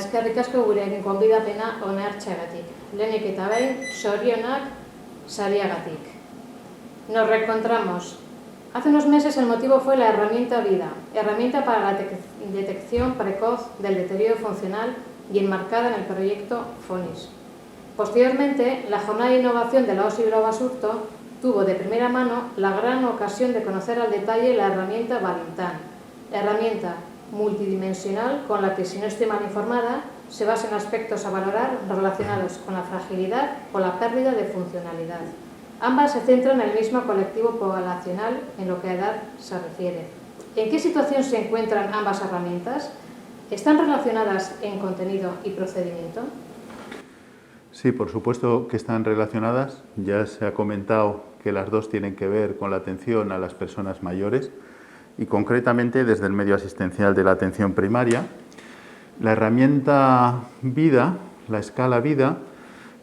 eskerrik asko gurekin gonbidapena hona hartzeagatik. Lehenik eta behin, zorionak sariagatik. Nos reencontramos. Hace unos meses el motivo fue la herramienta Vida, herramienta para la detección precoz del deterioro funcional y enmarcada en el proyecto FONIS. Posteriormente, la jornada de innovación de la OSI Bilbao Basurto tuvo de primera mano la gran ocasión de conocer al detalle la herramienta Valintán, herramienta multidimensional con la que, si no estoy mal informada, se basa en aspectos a valorar relacionados con la fragilidad o la pérdida de funcionalidad. Ambas se centran en el mismo colectivo poblacional en lo que a edad se refiere. ¿En qué situación se encuentran ambas herramientas? ¿Están relacionadas en contenido y procedimiento? Sí, por supuesto que están relacionadas. Ya se ha comentado que las dos tienen que ver con la atención a las personas mayores y concretamente desde el medio asistencial de la atención primaria. La herramienta Vida, la escala Vida,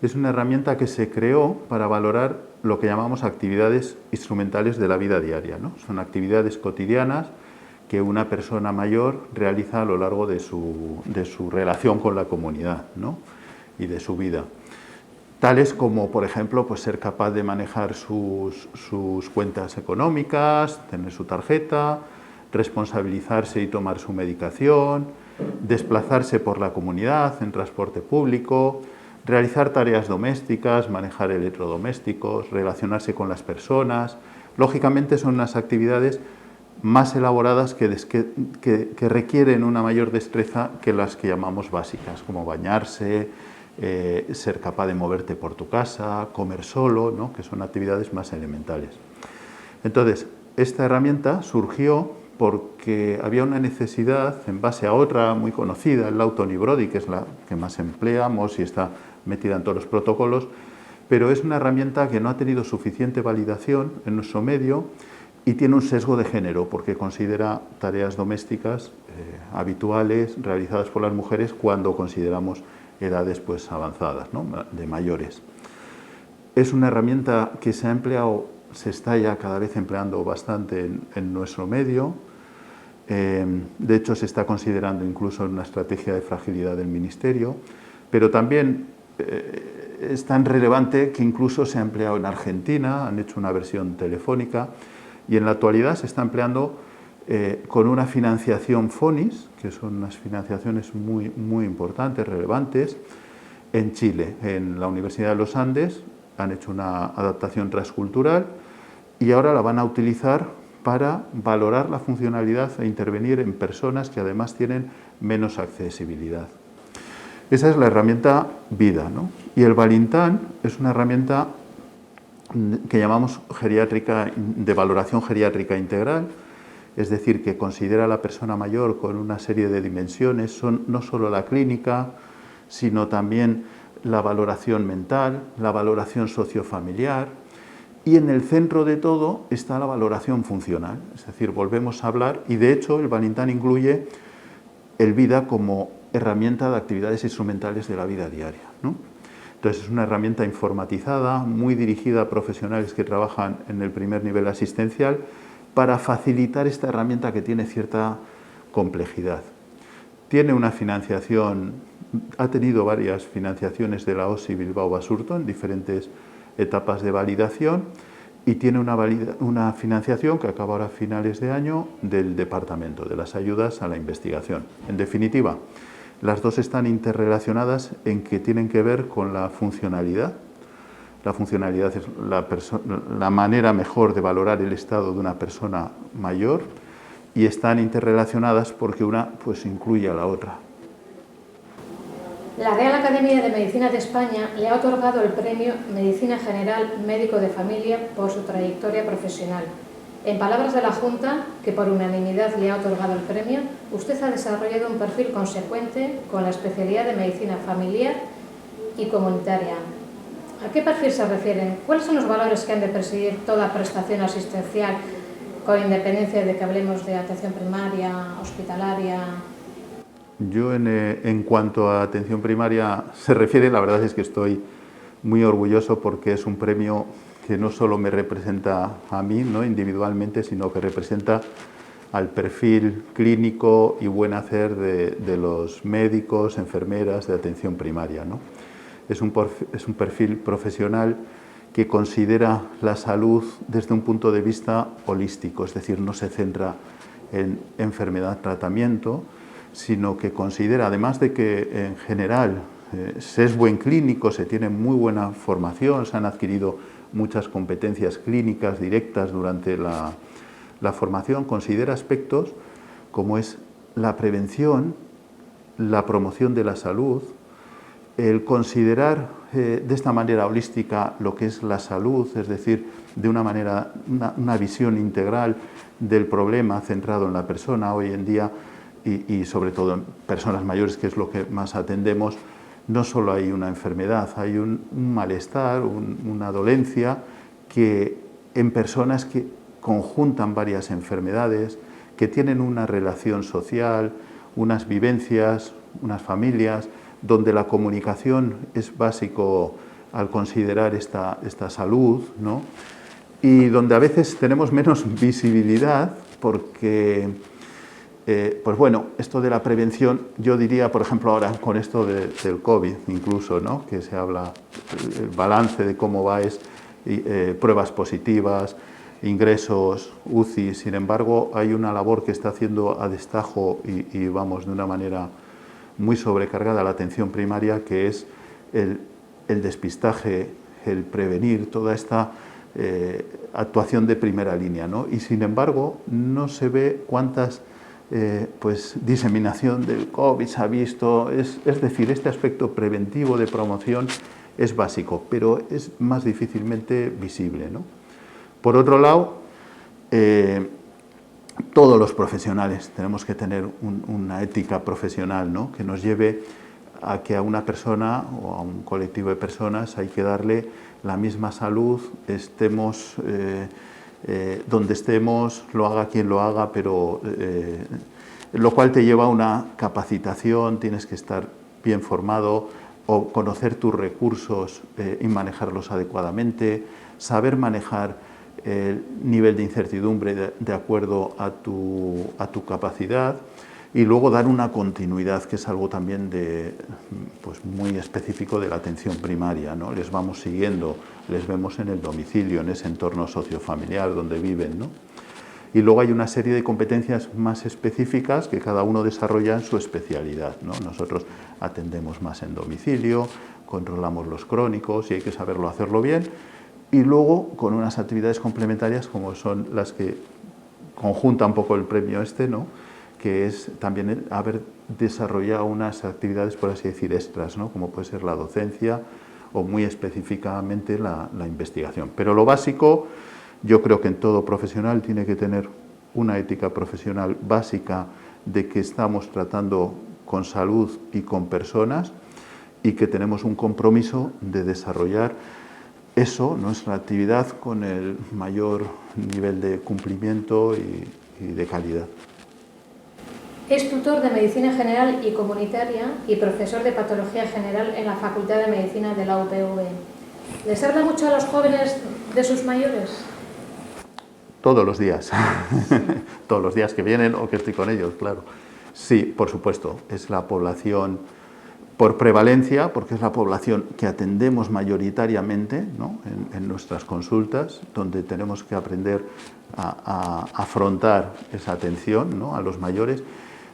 es una herramienta que se creó para valorar lo que llamamos actividades instrumentales de la vida diaria, ¿no? Son actividades cotidianas que una persona mayor realiza a lo largo de su relación con la comunidad, ¿no? Y de su vida. Tales como, por ejemplo, pues ser capaz de manejar sus cuentas económicas, tener su tarjeta, responsabilizarse y tomar su medicación, desplazarse por la comunidad en transporte público, realizar tareas domésticas, manejar electrodomésticos, relacionarse con las personas. Lógicamente son unas actividades más elaboradas que requieren una mayor destreza que las que llamamos básicas, como bañarse, ser capaz de moverte por tu casa, comer solo, ¿no? Que son actividades más elementales. Entonces, esta herramienta surgió porque había una necesidad en base a otra muy conocida, el Lawton y Brody, que es la que más empleamos y está metida en todos los protocolos, pero es una herramienta que no ha tenido suficiente validación en nuestro medio y tiene un sesgo de género, porque considera tareas domésticas habituales realizadas por las mujeres cuando consideramos edades pues avanzadas, ¿no? De mayores. Es una herramienta que se ha empleado, se está ya cada vez empleando bastante en nuestro medio. De hecho, se está considerando incluso una estrategia de fragilidad del Ministerio, pero también es tan relevante que incluso se ha empleado en Argentina, han hecho una versión telefónica y en la actualidad se está empleando con una financiación FONIS, que son unas financiaciones muy importantes, relevantes, en Chile, en la Universidad de los Andes. Han hecho una adaptación transcultural y ahora la van a utilizar para valorar la funcionalidad e intervenir en personas que además tienen menos accesibilidad. Esa es la herramienta Vida, ¿no? Y el Valintán es una herramienta que llamamos de valoración geriátrica integral, es decir, que considera a la persona mayor con una serie de dimensiones, son no solo la clínica, sino también la valoración mental, la valoración sociofamiliar, y en el centro de todo está la valoración funcional, es decir, volvemos a hablar, y de hecho el Valintán incluye el Vida como herramienta de actividades instrumentales de la vida diaria, ¿no? Entonces es una herramienta informatizada, muy dirigida a profesionales que trabajan en el primer nivel asistencial para facilitar esta herramienta que tiene cierta complejidad. Tiene una financiación, ha tenido varias financiaciones de la OSI Bilbao Basurto en diferentes etapas de validación y tiene una financiación que acaba ahora a finales de año del Departamento de las Ayudas a la Investigación. En definitiva, las dos están interrelacionadas en que tienen que ver con la funcionalidad. La funcionalidad es la manera mejor de valorar el estado de una persona mayor y están interrelacionadas porque una pues incluye a la otra. La Real Academia de Medicina de España le ha otorgado el premio Medicina General Médico de Familia por su trayectoria profesional. En palabras de la Junta, que por unanimidad le ha otorgado el premio, usted ha desarrollado un perfil consecuente con la especialidad de Medicina Familiar y Comunitaria. ¿A qué perfil se refieren? ¿Cuáles son los valores que han de presidir toda prestación asistencial, con independencia de que hablemos de atención primaria, hospitalaria? Yo, en cuanto a atención primaria se refiere, la verdad es que estoy muy orgulloso porque es un premio que no solo me representa a mí, ¿no?, individualmente, sino que representa al perfil clínico y buen hacer de los médicos, enfermeras de atención primaria, ¿no? Es un perfil profesional que considera la salud desde un punto de vista holístico, es decir, no se centra en enfermedad-tratamiento, sino que considera, además de que en general se es buen clínico, se tiene muy buena formación, se han adquirido muchas competencias clínicas directas durante la formación, considera aspectos como es la prevención, la promoción de la salud, el considerar de esta manera holística lo que es la salud, es decir, de una manera, una visión integral del problema centrado en la persona. Hoy en día, y sobre todo en personas mayores, que es lo que más atendemos, no solo hay una enfermedad, hay un malestar, una dolencia que en personas que conjuntan varias enfermedades, que tienen una relación social, unas vivencias, unas familias, donde la comunicación es básico al considerar esta salud, ¿no? Y donde a veces tenemos menos visibilidad porque, pues bueno, esto de la prevención, yo diría, por ejemplo, ahora con esto del COVID incluso, ¿no? Que se habla, el balance de cómo va es pruebas positivas, ingresos, UCI. Sin embargo, hay una labor que está haciendo a destajo y vamos, de una manera muy sobrecargada la atención primaria, que es el despistaje, el prevenir, toda esta actuación de primera línea, ¿no? Y sin embargo, no se ve cuántas pues, diseminación del COVID se ha visto, es decir, este aspecto preventivo de promoción es básico, pero es más difícilmente visible, ¿no? Por otro lado, todos los profesionales tenemos que tener una ética profesional, ¿no? Que nos lleve a que a una persona o a un colectivo de personas hay que darle la misma salud, estemos donde estemos, lo haga quien lo haga, pero lo cual te lleva a una capacitación, tienes que estar bien formado o conocer tus recursos y manejarlos adecuadamente, saber manejar el nivel de incertidumbre de acuerdo a tu capacidad y luego dar una continuidad, que es algo también pues muy específico de la atención primaria, ¿no? Les vamos siguiendo, les vemos en el domicilio, en ese entorno sociofamiliar donde viven, ¿no? Y luego hay una serie de competencias más específicas que cada uno desarrolla en su especialidad, ¿no? Nosotros atendemos más en domicilio, controlamos los crónicos y hay que saberlo hacerlo bien. Y luego con unas actividades complementarias como son las que conjunta un poco el premio este, ¿no? Que es también haber desarrollado unas actividades, por así decir, extras, ¿no? Como puede ser la docencia o muy específicamente la investigación. Pero lo básico, yo creo que en todo profesional tiene que tener una ética profesional básica de que estamos tratando con salud y con personas y que tenemos un compromiso de desarrollar eso, nuestra actividad, con el mayor nivel de cumplimiento y de calidad. Es tutor de Medicina General y Comunitaria y profesor de Patología General en la Facultad de Medicina de la UPV. ¿Les habla mucho a los jóvenes de sus mayores? Todos los días, todos los días que vienen o que estoy con ellos, claro. Sí, por supuesto, es la población por prevalencia, porque es la población que atendemos mayoritariamente, ¿no? en nuestras consultas, donde tenemos que aprender a afrontar esa atención, ¿no? a los mayores,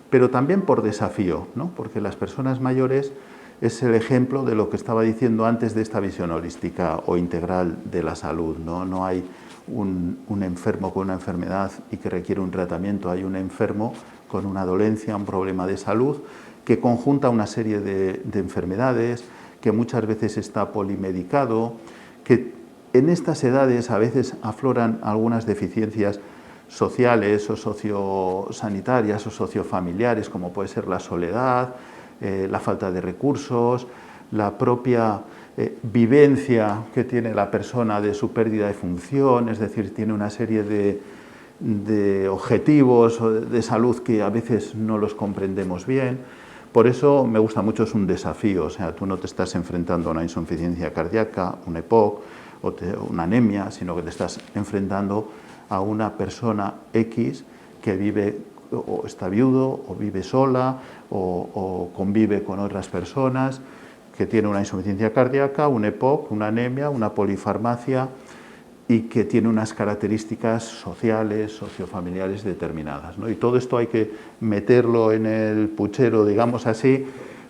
pero también por desafío, ¿no? Porque las personas mayores es el ejemplo de lo que estaba diciendo antes de esta visión holística o integral de la salud, ¿no? No hay un enfermo con una enfermedad y que requiere un tratamiento, hay un enfermo con una dolencia, un problema de salud, que conjunta una serie de enfermedades, que muchas veces está polimedicado, que en estas edades a veces afloran algunas deficiencias sociales o sociosanitarias o sociofamiliares, como puede ser la soledad, la falta de recursos, la propia vivencia que tiene la persona de su pérdida de función, es decir, tiene una serie de objetivos de salud que a veces no los comprendemos bien. Por eso me gusta mucho, es un desafío, o sea, tú no te estás enfrentando a una insuficiencia cardíaca, un EPOC o una anemia, sino que te estás enfrentando a una persona X que vive o está viudo o vive sola o convive con otras personas, que tiene una insuficiencia cardíaca, un EPOC, una anemia, una polifarmacia y que tiene unas características sociales, sociofamiliares determinadas, ¿no? Y todo esto hay que meterlo en el puchero, digamos así,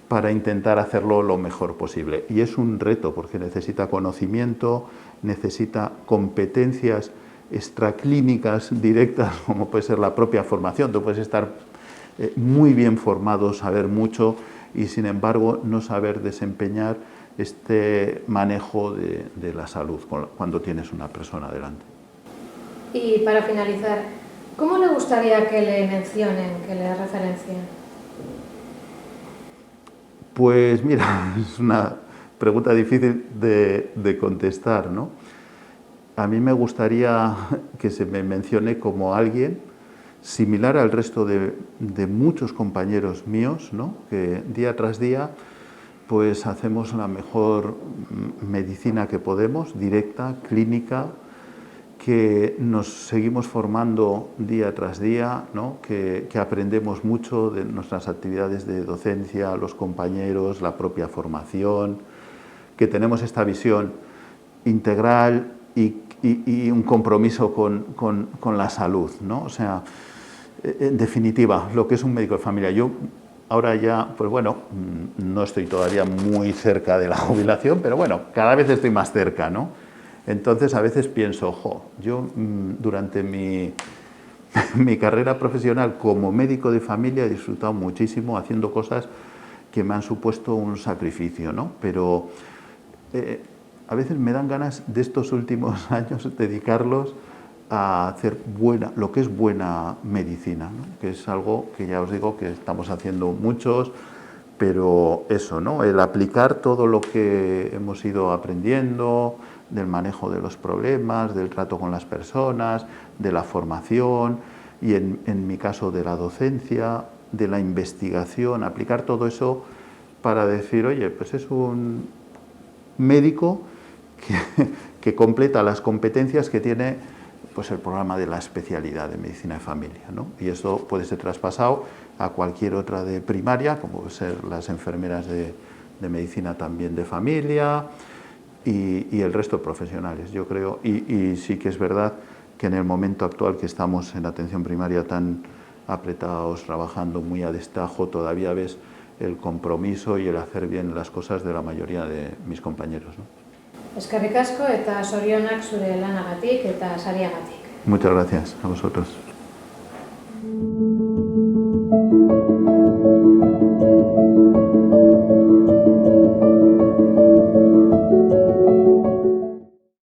para intentar hacerlo lo mejor posible. Y es un reto porque necesita conocimiento, necesita competencias extraclínicas directas, como puede ser la propia formación. Tú puedes estar muy bien formado, saber mucho y sin embargo no saber desempeñar este manejo de la salud cuando tienes una persona delante. Y para finalizar, ¿cómo le gustaría que le mencionen, que le referencien? Pues mira, es una pregunta difícil de contestar, ¿no? A mí me gustaría que se me mencione como alguien similar al resto de muchos compañeros míos, ¿no? Que día tras día pues hacemos la mejor medicina que podemos, directa, clínica, que nos seguimos formando día tras día, ¿no? que aprendemos mucho de nuestras actividades de docencia, los compañeros, la propia formación, que tenemos esta visión integral y un compromiso con la salud, ¿no? O sea, en definitiva, lo que es un médico de familia. Yo ahora ya, pues bueno, no estoy todavía muy cerca de la jubilación, pero bueno, cada vez estoy más cerca, ¿no? Entonces a veces pienso, yo durante mi carrera profesional como médico de familia he disfrutado muchísimo haciendo cosas que me han supuesto un sacrificio, ¿no? Pero a veces me dan ganas de estos últimos años dedicarlos a hacer lo que es buena medicina, ¿no? Que es algo que ya os digo que estamos haciendo muchos, pero eso, ¿no? El aplicar todo lo que hemos ido aprendiendo, del manejo de los problemas, del trato con las personas, de la formación y en mi caso de la docencia, de la investigación, aplicar todo eso para decir, oye, pues es un médico que completa las competencias que tiene pues el programa de la especialidad de medicina de familia, ¿no? Y eso puede ser traspasado a cualquier otra de primaria, como pueden ser las enfermeras de medicina también de familia y el resto de profesionales, yo creo. Y sí que es verdad que en el momento actual que estamos en atención primaria tan apretados, trabajando muy a destajo, todavía ves el compromiso y el hacer bien las cosas de la mayoría de mis compañeros, ¿no? Eskerrik asko eta zorionak zure lanagatik eta sariagatik. Muchas gracias a vosotros.